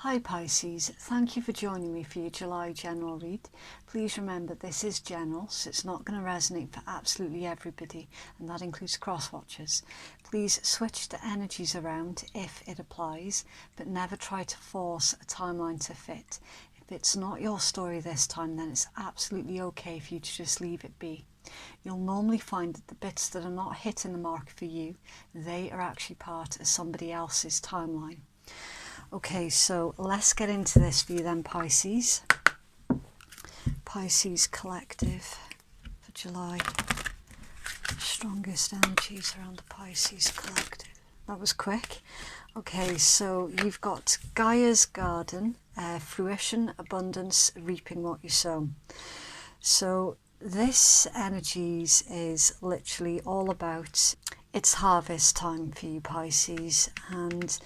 Hi Pisces, thank you for joining me for your July general read. Please remember this is general, so it's not going to resonate for absolutely everybody, and that includes cross-watchers. Please switch the energies around if it applies, but never try to force a timeline to fit. If it's not your story this time, then it's absolutely okay for you to just leave it be. You'll normally find that the bits that are not hitting the mark for you, they are actually part of somebody else's timeline. Okay, so let's get into this for you then, Pisces. Pisces collective for July. Strongest energies around the Pisces collective. That was quick. Okay, so you've got Gaia's garden, fruition, abundance, reaping what you sow. So this energies is literally all about, it's harvest time for you Pisces, and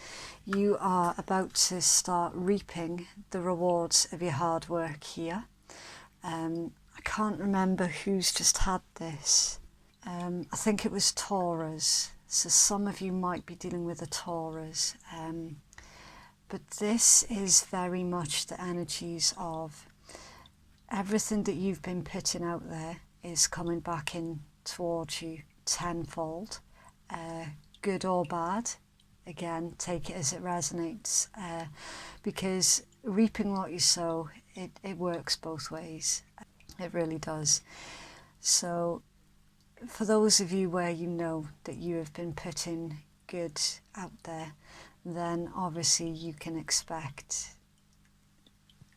you are about to start reaping the rewards of your hard work here. I can't remember who's just had this. I think it was Taurus, so some of you might be dealing with a Taurus. But this is very much the energies of everything that you've been putting out there is coming back in towards you tenfold, good or bad. Again, take it as it resonates, because reaping what you sow, it works both ways. It really does. So for those of you where you know that you have been putting good out there, then obviously you can expect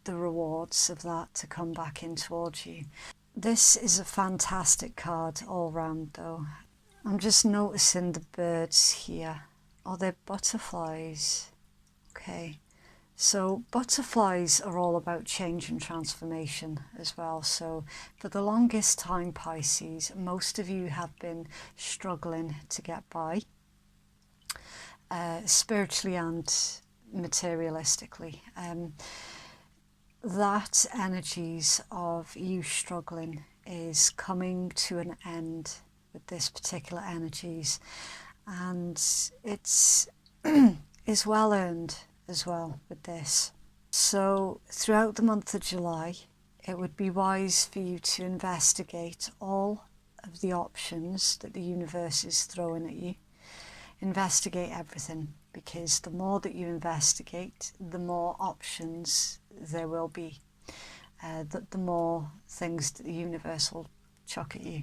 the rewards of that to come back in towards you. This is a fantastic card all round though. I'm just noticing the birds here. Oh, they're butterflies. Okay, so butterflies are all about change and transformation as well. So for the longest time, Pisces, most of you have been struggling to get by, spiritually and materialistically. That energies of you struggling is coming to an end with this particular energies, and it's is well earned as well with this. So throughout the month of July, it would be wise for you to investigate all of the options that the universe is throwing at you. Investigate everything, because the more that you investigate, the more options there will be, the more things that the universe will chuck at you.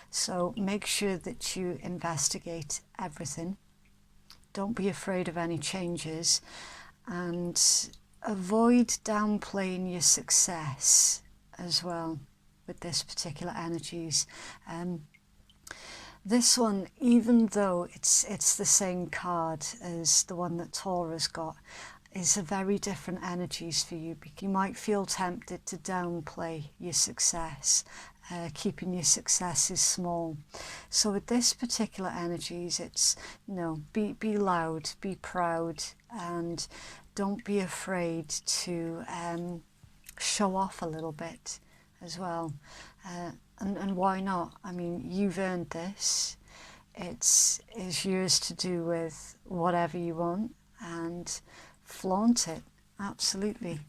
So make sure that you investigate everything. Don't be afraid of any changes, and avoid downplaying your success as well with this particular energies. This one, even though it's the same card as the one that Taurus got, is a very different energies for you. You might feel tempted to downplay your success, keeping your successes small. So with this particular energies, it's, you know, be loud, be proud, and don't be afraid to show off a little bit as well. And why not? I mean, you've earned this. It's yours to do with whatever you want, and flaunt it, absolutely.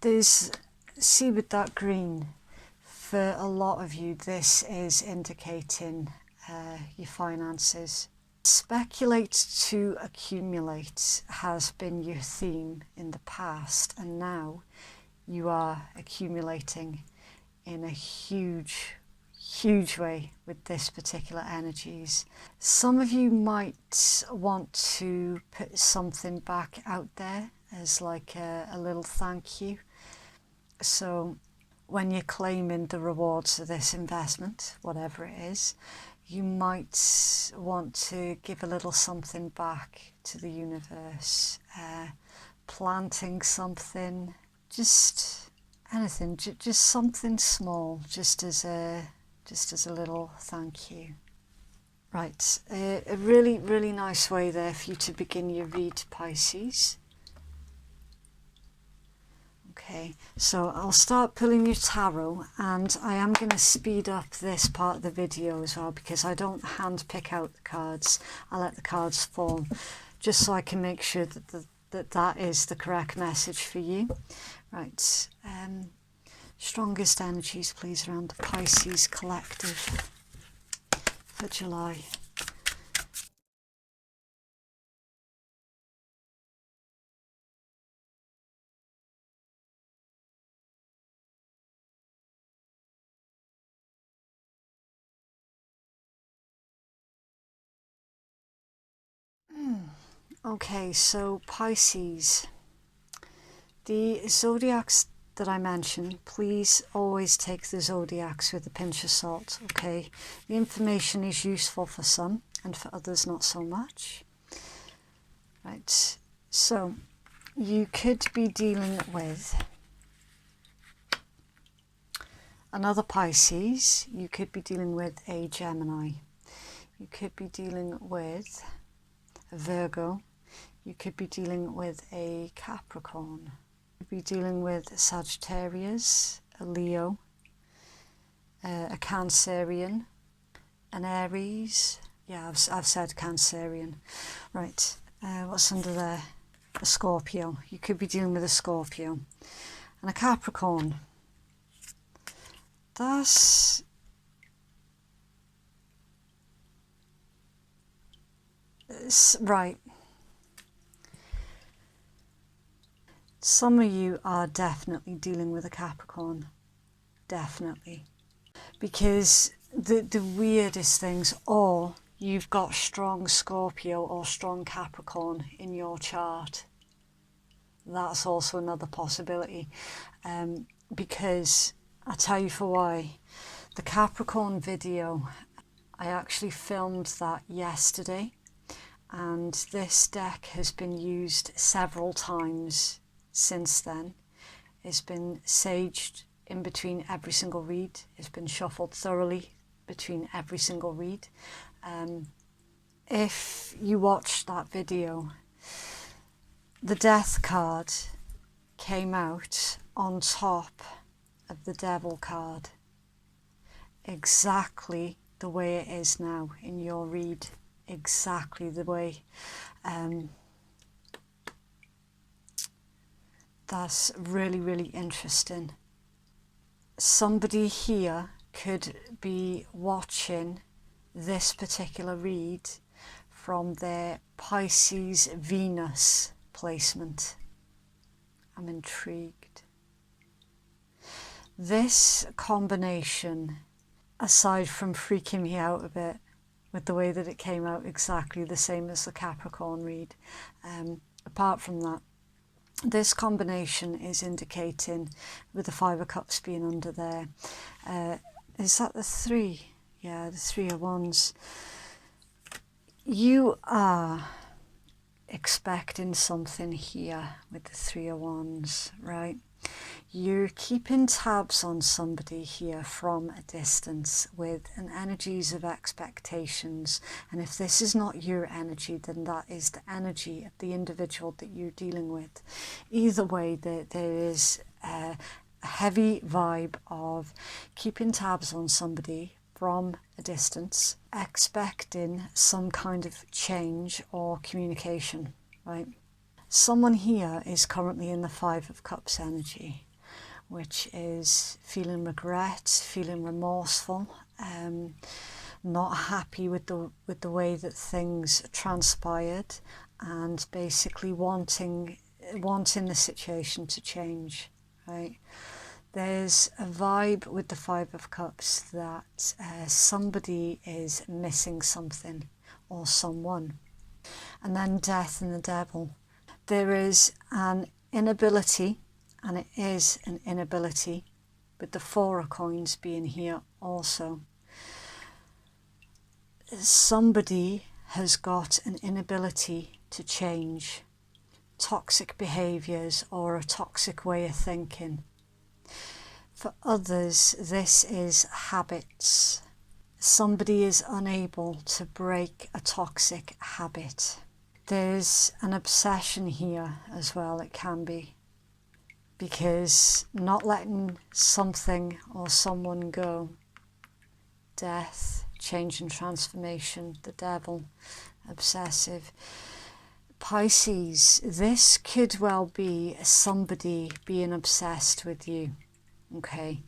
See with that green, for a lot of you, this is indicating your finances. Speculate to accumulate has been your theme in the past, and now you are accumulating in a huge way with this particular energies. Some of you might want to put something back out there as like a little thank you. So when you're claiming the rewards of this investment, whatever it is, you might want to give a little something back to the universe, planting something, just anything, just something small, just as a little thank you. Right, a really nice way there for you to begin your read, Pisces. Okay, so I'll start pulling your tarot, and I am going to speed up this part of the video as well, because I don't hand pick out the cards. I let the cards fall, just so I can make sure that that is the correct message for you. Right, strongest energies please around the Pisces collective for July. Okay, so Pisces, the zodiacs that I mentioned, please always take the zodiacs with a pinch of salt, okay? The information is useful for some and for others not so much. Right, so you could be dealing with another Pisces, you could be dealing with a Gemini, you could be dealing with a Virgo, you could be dealing with a Capricorn, you could be dealing with Sagittarius, a Leo, a Cancerian, an Aries. Yeah, I've said Cancerian. Right, what's under there? A Scorpio. You could be dealing with a Scorpio. And a Capricorn. That's... right. Some of you are definitely dealing with a Capricorn. Definitely. Because the weirdest things, or you've got strong Scorpio or strong Capricorn in your chart. That's also another possibility. Because I'll tell you for why. The Capricorn video, I actually filmed that yesterday, and this deck has been used several times since then. It's been saged in between every single read. It's been shuffled thoroughly between every single read. If you watched that video, the Death card came out on top of the Devil card, exactly the way it is now in your read, exactly the way. That's really, really interesting. Somebody here could be watching this particular read from their Pisces Venus placement. I'm intrigued. This combination, aside from freaking me out a bit with the way that it came out exactly the same as the Capricorn read, apart from that, this combination is indicating, with the Five of Cups being under there, is that the three? Yeah, the Three of Wands. You are expecting something here with the Three of Wands, right? You're keeping tabs on somebody here from a distance with an energies of expectations, and if this is not your energy, then that is the energy of the individual that you're dealing with. Either way, there is a heavy vibe of keeping tabs on somebody from a distance, expecting some kind of change or communication, right? Someone here is currently in the Five of Cups energy, which is feeling regret, feeling remorseful, not happy with the way that things transpired, and basically wanting the situation to change, right? There's a vibe with the Five of Cups that somebody is missing something or someone. And then Death and the Devil. There is an inability, and it is an inability, with the Four of Coins being here also. Somebody has got an inability to change toxic behaviours or a toxic way of thinking. For others, this is habits. Somebody is unable to break a toxic habit. There's an obsession here as well, it can be, because not letting something or someone go. Death, change and transformation, the Devil, obsessive. Pisces, this could well be somebody being obsessed with you, okay?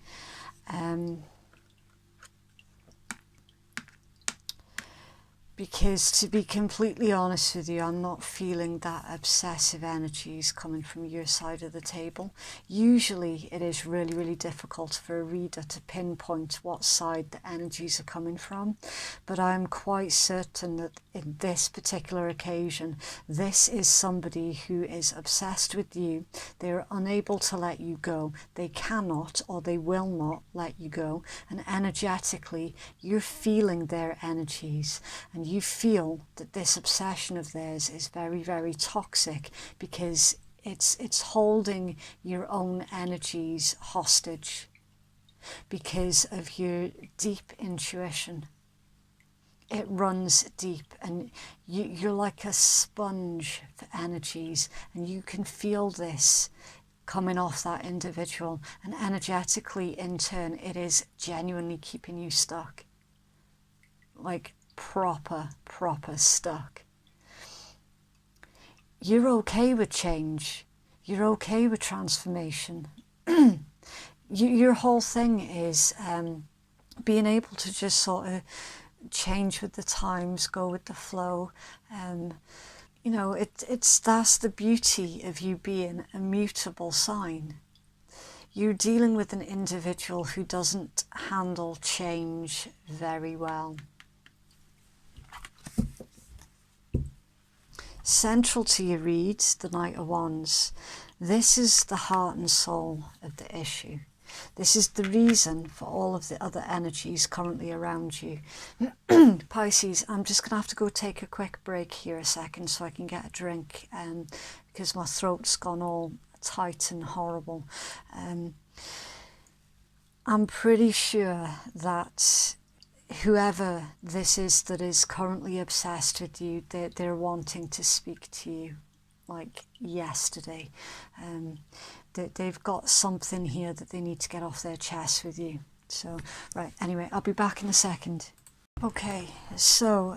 Because to be completely honest with you, I'm not feeling that obsessive energy is coming from your side of the table. Usually it is really, really difficult for a reader to pinpoint what side the energies are coming from. But I'm quite certain that in this particular occasion, this is somebody who is obsessed with you. They're unable to let you go. They cannot or they will not let you go. And energetically, you're feeling their energies. And you feel that this obsession of theirs is very, very toxic because it's holding your own energies hostage because of your deep intuition. It runs deep and you're like a sponge for energies, and you can feel this coming off that individual, and energetically in turn it is genuinely keeping you stuck, like proper stuck. You're okay with change, you're okay with transformation. Your whole thing is being able to just sort of change with the times, go with the flow. You know, that's the beauty of you being a mutable sign. You're dealing with an individual who doesn't handle change very well. Central to your read, the Knight of Wands, this is the heart and soul of the issue. This is the reason for all of the other energies currently around you. Pisces, I'm just going to have to go take a quick break here a second so I can get a drink, because my throat's gone all tight and horrible. I'm pretty sure that whoever this is that is currently obsessed with you, they're wanting to speak to you like yesterday. They've got something here that they need to get off their chest with you. So, right, anyway, I'll be back in a second. Okay, so,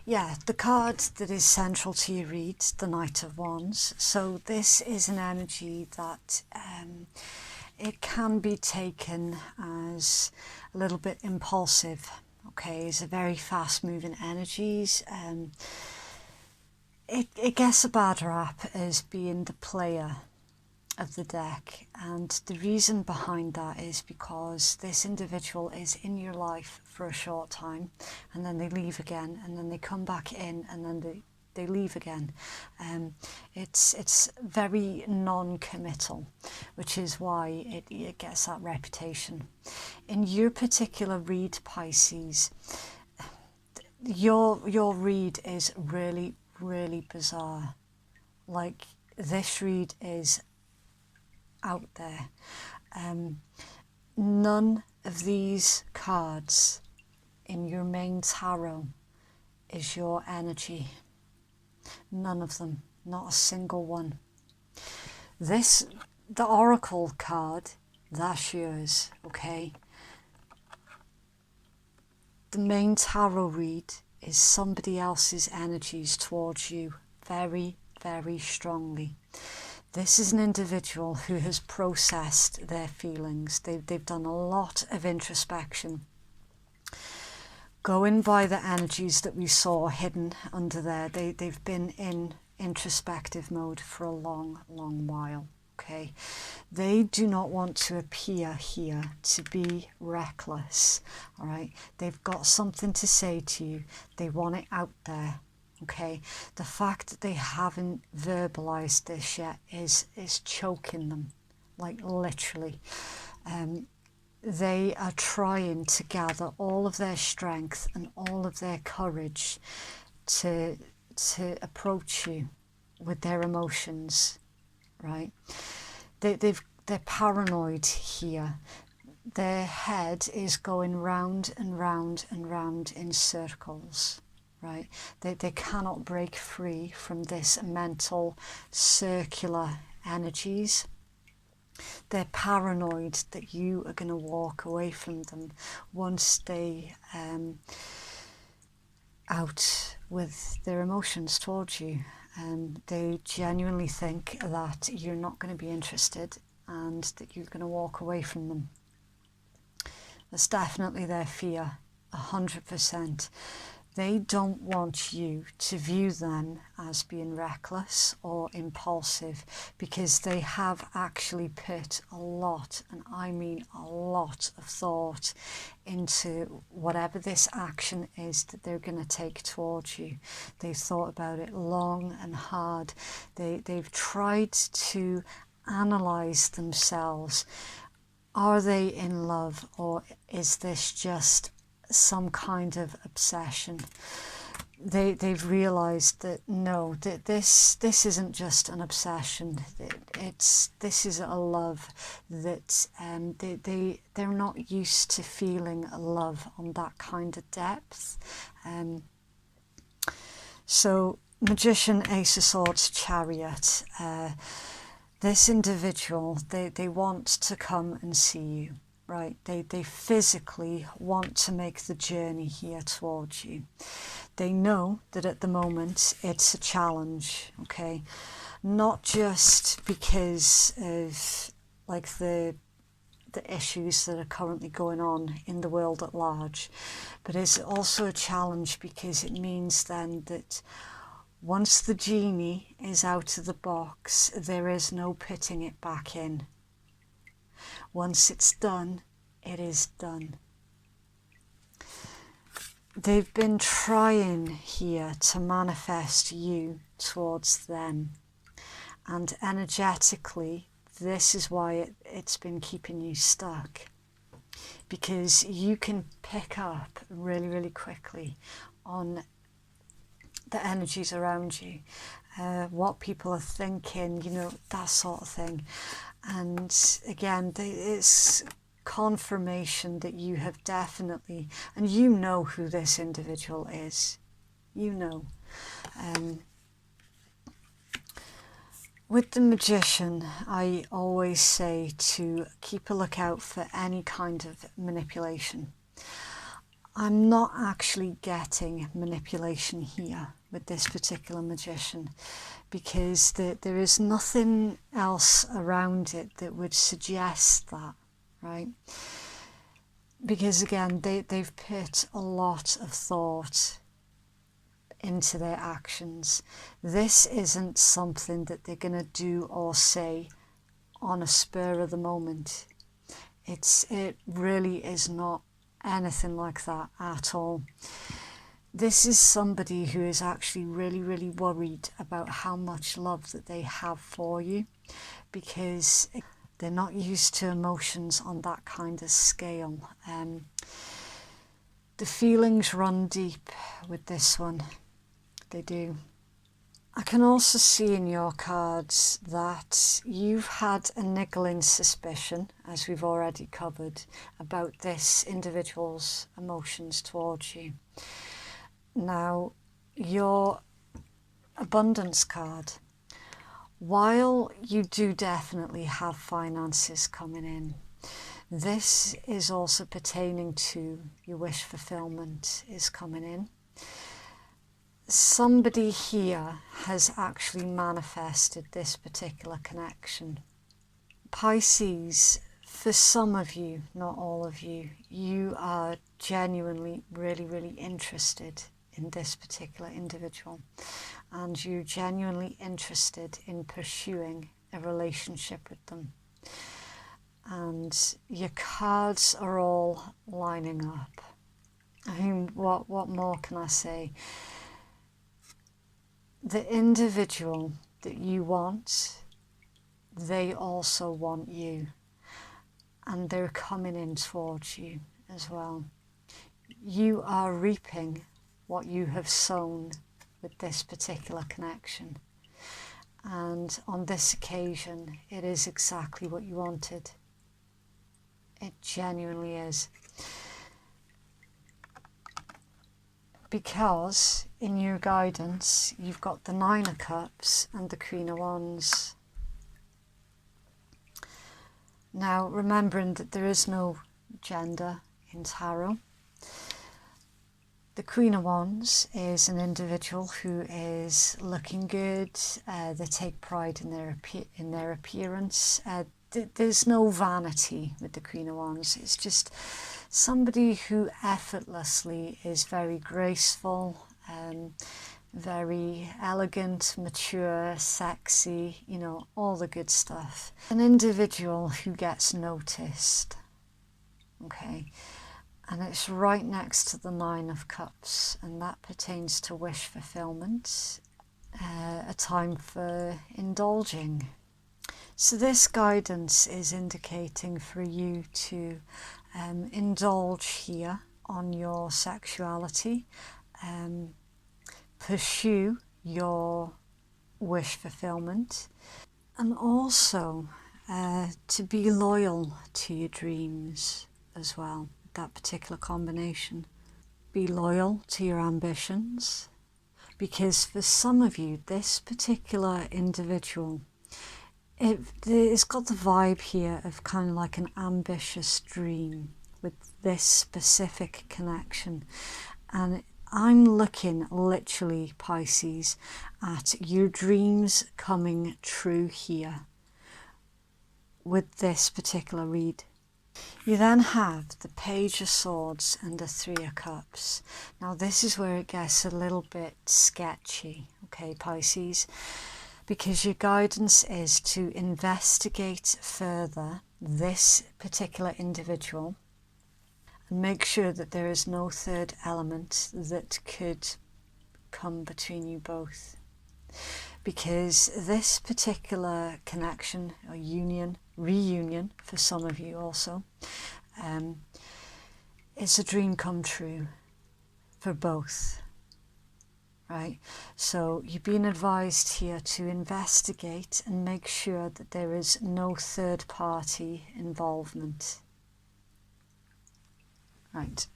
yeah, the card that is central to your read, the Knight of Wands. So this is an energy that it can be taken as a little bit impulsive. Okay, it's a very fast moving energies. It gets a bad rap as being the player of the deck, and the reason behind that is because this individual is in your life for a short time, and then they leave again, and then they come back in, and then they leave again. It's very non-committal, which is why it gets that reputation. In your particular read, Pisces, your read is really, really bizarre. Like, this read is out there. None of these cards in your main tarot is your energy. None of them, not a single one. The Oracle card, that's yours, okay? The main tarot read is somebody else's energies towards you, very, very strongly. This is an individual who has processed their feelings. They've done a lot of introspection. Going by the energies that we saw hidden under there, they've been in introspective mode for a long, long while. Okay, they do not want to appear here to be reckless. All right, they've got something to say to you. They want it out there. Okay, the fact that they haven't verbalized this yet is choking them, like literally. They are trying to gather all of their strength and all of their courage to approach you with their emotions, right? They're paranoid here. Their head is going round and round and round in circles, right? They cannot break free from this mental circular energies. They're paranoid that you are going to walk away from them once they out with their emotions towards you, and they genuinely think that you're not going to be interested and that you're going to walk away from them. That's definitely their fear, 100%. They don't want you to view them as being reckless or impulsive, because they have actually put a lot, and I mean a lot of thought into whatever this action is that they're going to take towards you. They've thought about it long and hard. They've tried to analyze themselves. Are they in love, or is this just some kind of obsession? They've realized that no, that this isn't just an obsession. This is a love that they're not used to feeling a love on that kind of depth. So Magician, Ace of Swords, Chariot. This individual, they want to come and see you, right? They physically want to make the journey here towards you. They know that at the moment it's a challenge, okay? Not just because of like the issues that are currently going on in the world at large, but it's also a challenge because it means then that once the genie is out of the box, there is no putting it back in. Once it's done, it is done. They've been trying here to manifest you towards them. And energetically, this is why it's been keeping you stuck. Because you can pick up really, really quickly on the energies around you, what people are thinking, you know, that sort of thing. And again, it's confirmation that you have definitely, and you know who this individual is, you know. With the Magician, I always say to keep a lookout for any kind of manipulation. I'm not actually getting manipulation here with this particular Magician, because there is nothing else around it that would suggest that, right? Because again, they've put a lot of thought into their actions. This isn't something that they're going to do or say on a spur of the moment. It really is not anything like that at all. This is somebody who is actually really, really worried about how much love that they have for you, because they're not used to emotions on that kind of scale. The feelings run deep with this one. They do. I can also see in your cards that you've had a niggling suspicion, as we've already covered, about this individual's emotions towards you. Now, your abundance card, while you do definitely have finances coming in, this is also pertaining to your wish fulfillment is coming in. Somebody here has actually manifested this particular connection. Pisces, for some of you, not all of you, you are genuinely really, really interested in this particular individual, and you're genuinely interested in pursuing a relationship with them. And your cards are all lining up. I mean, what more can I say? The individual that you want, they also want you, and they're coming in towards you as well. You are reaping what you have sown with this particular connection, and on this occasion it is exactly what you wanted. It genuinely is. Because in your guidance you've got the Nine of Cups and the Queen of Wands. Now, remembering that there is no gender in tarot, The Queen of Wands is an individual who is looking good. They take pride in their appearance. There's no vanity with the Queen of Wands. It's just somebody who effortlessly is very graceful, very elegant, mature, sexy, you know, all the good stuff. An individual who gets noticed, okay? And it's right next to the Nine of Cups, and that pertains to wish fulfillment, a time for indulging. So this guidance is indicating for you to indulge here on your sexuality, pursue your wish fulfillment, and also to be loyal to your dreams as well. That particular combination. Be loyal to your ambitions, because for some of you, this particular individual, it's got the vibe here of kind of like an ambitious dream with this specific connection. And I'm looking literally, Pisces, at your dreams coming true here with this particular read. You then have the Page of Swords and the Three of Cups. Now this is where it gets a little bit sketchy, okay, Pisces, because your guidance is to investigate further this particular individual and make sure that there is no third element that could come between you both. Because this particular connection or union, reunion for some of you also, it's a dream come true for both, right? So you've been advised here to investigate and make sure that there is no third party involvement. Right.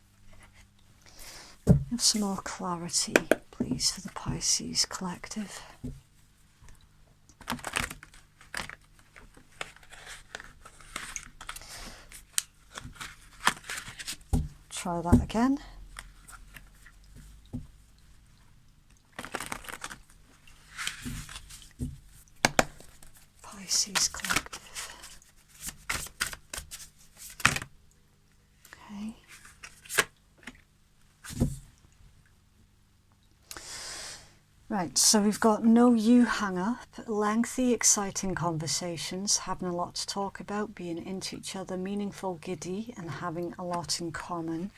Have some more clarity, please, for the Pisces collective. Try that again. Pisces collective. Okay. Right, so we've got no you hang up, lengthy, exciting conversations, having a lot to talk about, being into each other, meaningful, giddy, and having a lot in common.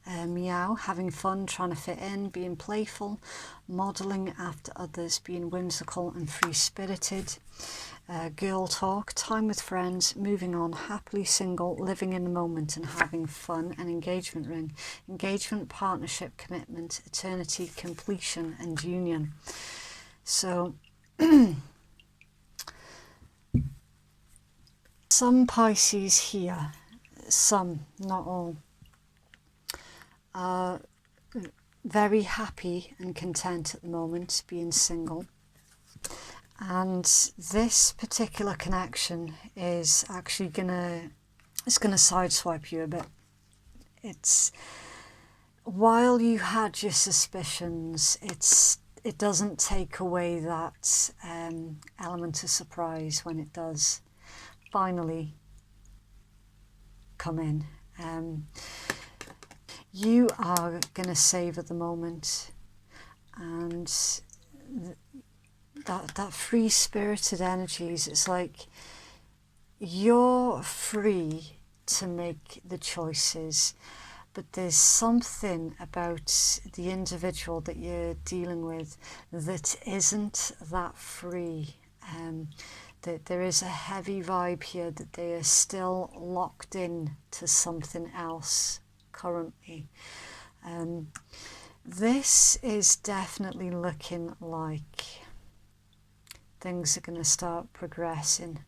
Meow, having fun, trying to fit in, being playful, modelling after others, being whimsical and free-spirited. Girl talk, time with friends, moving on, happily single, living in the moment and having fun. An engagement ring, engagement, partnership, commitment, eternity, completion and union. So some Pisces here, some, not all, are very happy and content at the moment being single. And this particular connection is actually gonna sideswipe you a bit. It's, while you had your suspicions, it doesn't take away that element of surprise when it does finally come in. You are gonna savor the moment, and that free-spirited energies, it's like you're free to make the choices, but there's something about the individual that you're dealing with that isn't that free. That there is a heavy vibe here that they are still locked in to something else currently. This is definitely looking like things are going to start progressing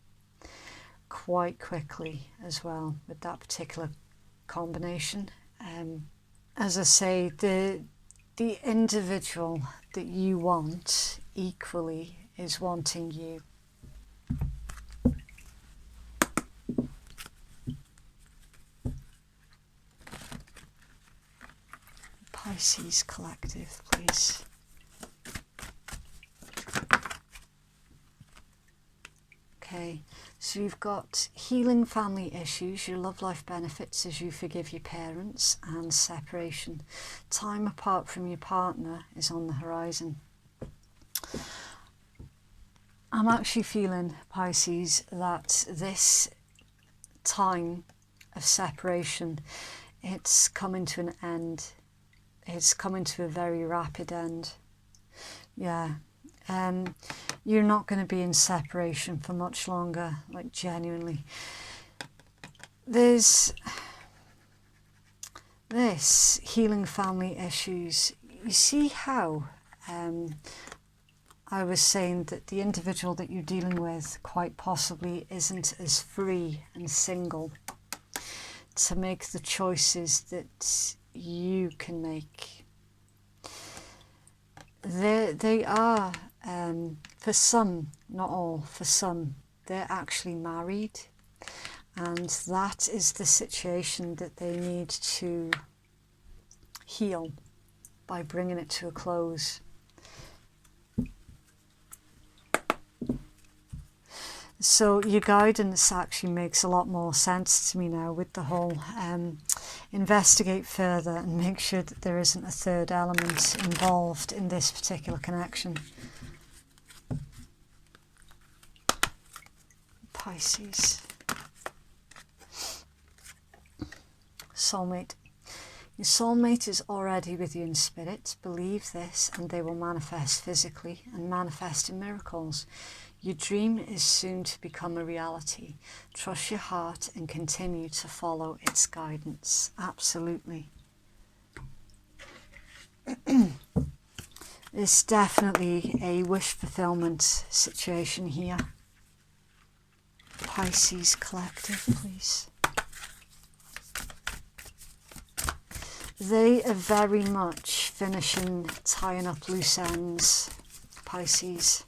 quite quickly as well with that particular combination. As I say, the individual that you want equally is wanting you. Pisces collective, please. Okay, so you've got healing family issues, your love life benefits as you forgive your parents, and separation. Time apart from your partner is on the horizon. I'm actually feeling, Pisces, that this time of separation, it's coming to an end. It's coming to a very rapid end. Yeah. You're not going to be in separation for much longer, like genuinely. There's this healing family issues. You see how I was saying that the individual that you're dealing with quite possibly isn't as free and single to make the choices that you can make. They are, for some, not all, for some, they're actually married, and that is the situation that they need to heal by bringing it to a close. So your guidance actually makes a lot more sense to me now with the whole investigate further and make sure that there isn't a third element involved in this particular connection. Pisces. Soulmate. Your soulmate is already with you in spirit. Believe this and they will manifest physically and manifest in miracles. Your dream is soon to become a reality. Trust your heart and continue to follow its guidance. Absolutely. It's definitely a wish fulfillment situation here. Pisces collective, please. They are very much finishing, tying up loose ends, Pisces.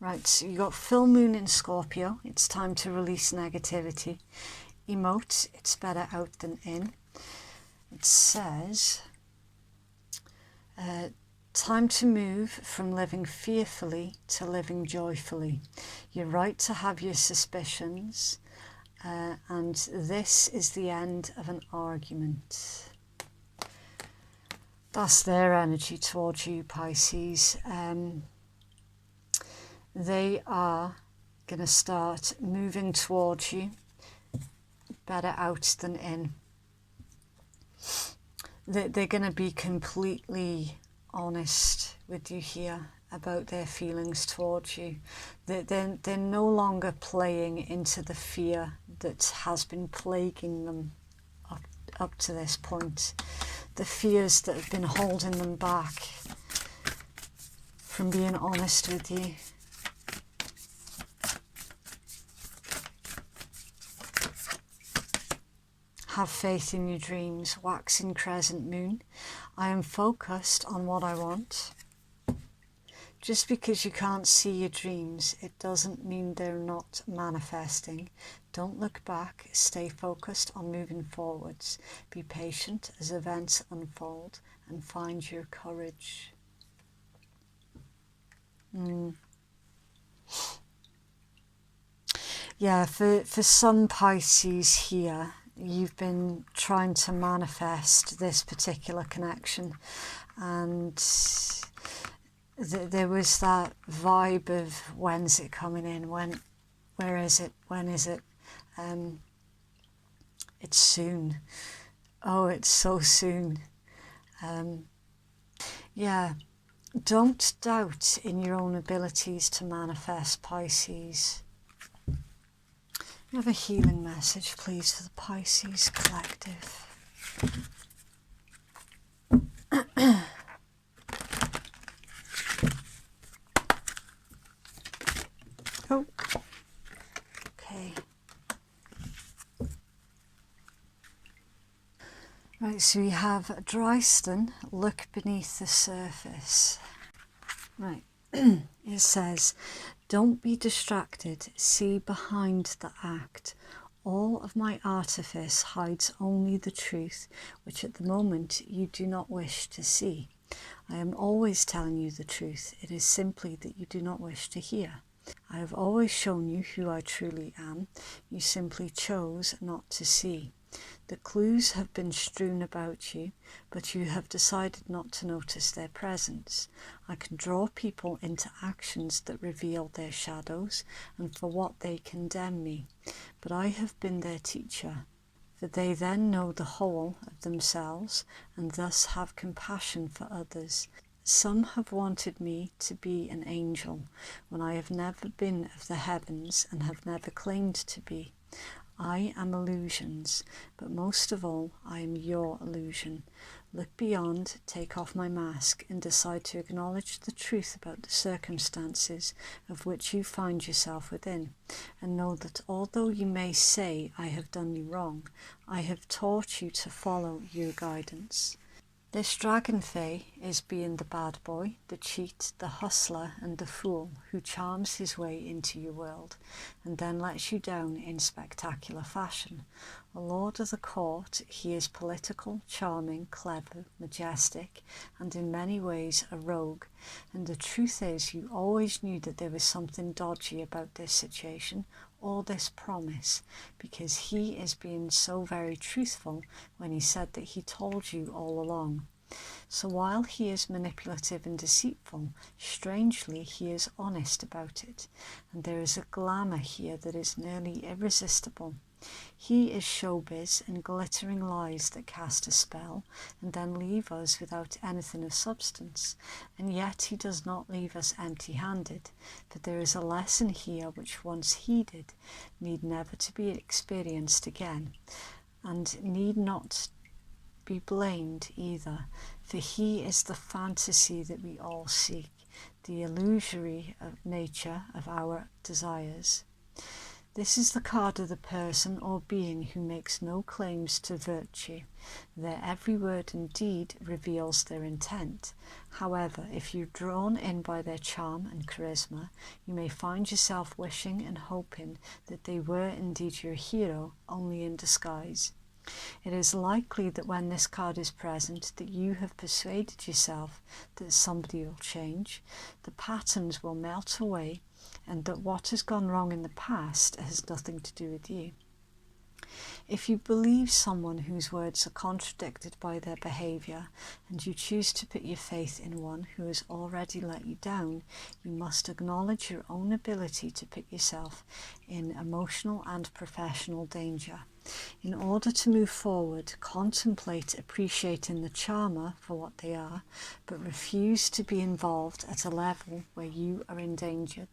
Right, so you got full moon in Scorpio. It's time to release negativity. Emote, it's better out than in. It says, time to move from living fearfully to living joyfully. You're right to have your suspicions, and this is the end of an argument. That's their energy towards you, Pisces. They are going to start moving towards you, better out than in. They're going to be completely honest with you here about their feelings towards you. They're no longer playing into the fear that has been plaguing them up to this point. The fears that have been holding them back from being honest with you. Have faith in your dreams. Waxing crescent moon. I am focused on what I want. Just because you can't see your dreams, it doesn't mean they're not manifesting. Don't look back. Stay focused on moving forwards. Be patient as events unfold and find your courage. Yeah, for some Pisces here, you've been trying to manifest this particular connection, and there was that vibe of when's it coming in, where is it, when is it, it's soon, oh it's so soon. Yeah, don't doubt in your own abilities to manifest, Pisces. You have a healing message, please, for the Pisces collective. Oh, okay. Right, so we have Dryston, look beneath the surface. Right, it says, don't be distracted, see behind the act. All of my artifice hides only the truth, which at the moment you do not wish to see. I am always telling you the truth. It is simply that you do not wish to hear. I have always shown you who I truly am. You simply chose not to see. The clues have been strewn about you, but you have decided not to notice their presence. I can draw people into actions that reveal their shadows and for what they condemn me, but I have been their teacher, for they then know the whole of themselves and thus have compassion for others. Some have wanted me to be an angel when I have never been of the heavens and have never claimed to be. I am illusions, but most of all, I am your illusion. Look beyond, take off my mask, and decide to acknowledge the truth about the circumstances of which you find yourself within, and know that although you may say I have done you wrong, I have taught you to follow your guidance. This dragon fae is being the bad boy, the cheat, the hustler and the fool who charms his way into your world and then lets you down in spectacular fashion. A lord of the court, he is political, charming, clever, majestic and in many ways a rogue. And the truth is you always knew that there was something dodgy about this situation or this promise, because he is being so very truthful when he said that he told you all along. So while he is manipulative and deceitful, strangely he is honest about it, and there is a glamour here that is nearly irresistible. He is showbiz and glittering lies that cast a spell and then leave us without anything of substance, and yet he does not leave us empty-handed, for there is a lesson here which once heeded need never to be experienced again, and need not be blamed either, for he is the fantasy that we all seek, the illusory nature of our desires. This is the card of the person or being who makes no claims to virtue. Their every word and deed reveals their intent. However, if you're drawn in by their charm and charisma, you may find yourself wishing and hoping that they were indeed your hero, only in disguise. It is likely that when this card is present that you have persuaded yourself that somebody will change, the patterns will melt away, and that what has gone wrong in the past has nothing to do with you. If you believe someone whose words are contradicted by their behaviour, and you choose to put your faith in one who has already let you down, you must acknowledge your own ability to put yourself in emotional and professional danger. In order to move forward, contemplate appreciating the charmer for what they are, but refuse to be involved at a level where you are endangered.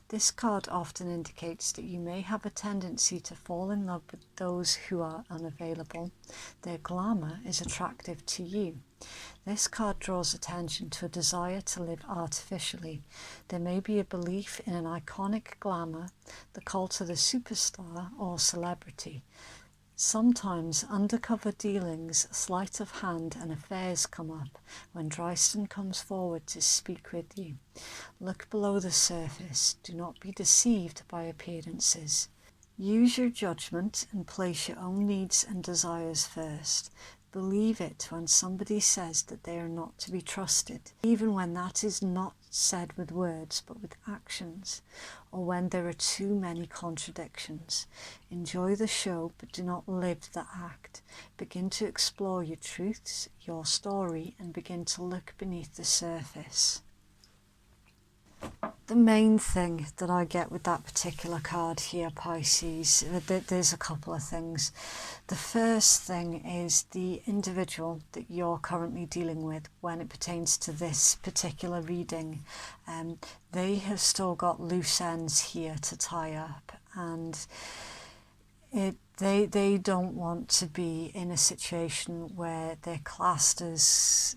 This card often indicates that you may have a tendency to fall in love with those who are unavailable. Their glamour is attractive to you. This card draws attention to a desire to live artificially. There may be a belief in an iconic glamour, the cult of the superstar or celebrity. Sometimes undercover dealings, sleight of hand and affairs come up when Dryston comes forward to speak with you. Look below the surface. Do not be deceived by appearances. Use your judgment and place your own needs and desires first. Believe it when somebody says that they are not to be trusted, even when that is not said with words but with actions, or when there are too many contradictions. Enjoy the show but do not live the act. Begin to explore your truths, your story, and begin to look beneath the surface. The main thing that I get with that particular card here, Pisces, there's a couple of things. The first thing is the individual that you're currently dealing with when it pertains to this particular reading. They have still got loose ends here to tie up, and they don't want to be in a situation where they're classed as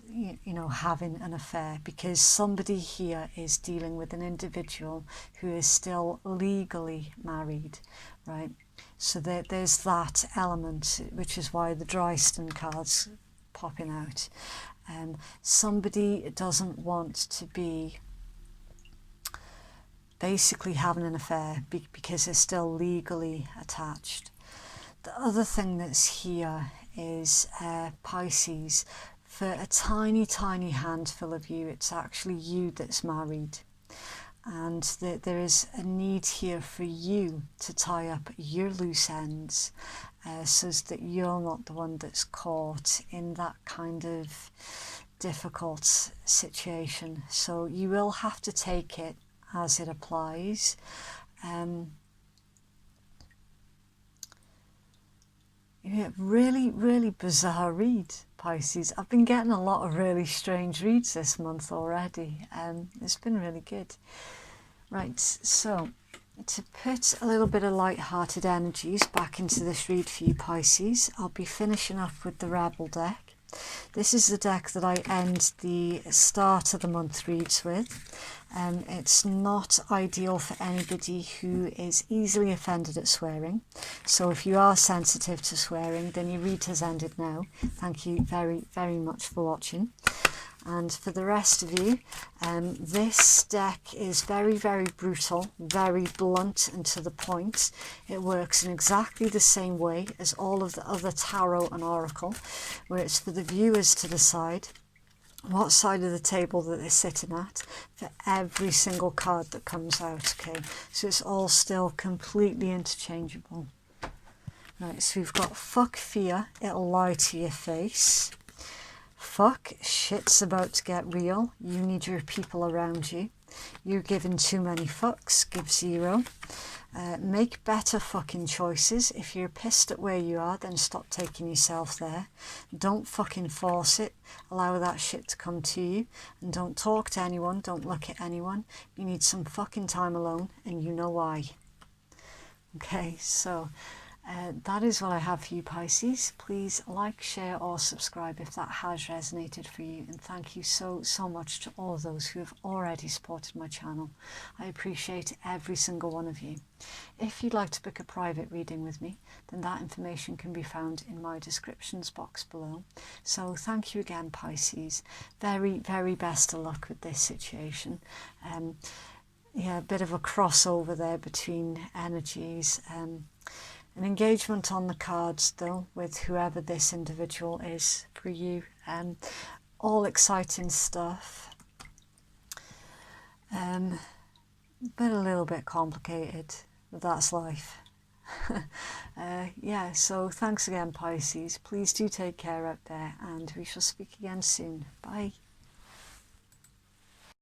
having an affair, because somebody here is dealing with an individual who is still legally married, right? So there's that element, which is why the Dryston card's popping out. Somebody doesn't want to be basically having an affair because they're still legally attached. The other thing that's here is Pisces. For a tiny, tiny handful of you, it's actually you that's married. And there is a need here for you to tie up your loose ends so that you're not the one that's caught in that kind of difficult situation. So you will have to take it as it applies. Yeah, really, really bizarre read, Pisces. I've been getting a lot of really strange reads this month already. It's been really good. Right, so to put a little bit of light-hearted energies back into this read for you, Pisces, I'll be finishing off with the Rebel deck. This is the deck that I end the start of the month reads with. It's not ideal for anybody who is easily offended at swearing. So if you are sensitive to swearing, then your read has ended now. Thank you very, very much for watching. And for the rest of you, this deck is very, very brutal, very blunt and to the point. It works in exactly the same way as all of the other tarot and oracle, where it's for the viewers to decide what side of the table that they're sitting at for every single card that comes out, okay? So it's all still completely interchangeable. Right, so we've got fuck fear, it'll lie to your face. Fuck, shit's about to get real. You need your people around you. You're giving too many fucks, give 0. Make better fucking choices. If you're pissed at where you are, then stop taking yourself there. Don't fucking force it. Allow that shit to come to you. And don't talk to anyone. Don't look at anyone. You need some fucking time alone, and you know why. Okay, so that is what I have for you, Pisces. Please like, share or subscribe if that has resonated for you, and thank you so much to all of those who have already supported my channel. I appreciate every single one of you. If you'd like to book a private reading with me, then that information can be found in my descriptions box below. So thank you again, Pisces. Very, very best of luck with this situation. Yeah, a bit of a crossover there between energies. An engagement on the cards though with whoever this individual is for you. All exciting stuff, but a little bit complicated, but that's life. Yeah, so thanks again, Pisces. Please do take care out there, and we shall speak again soon. Bye.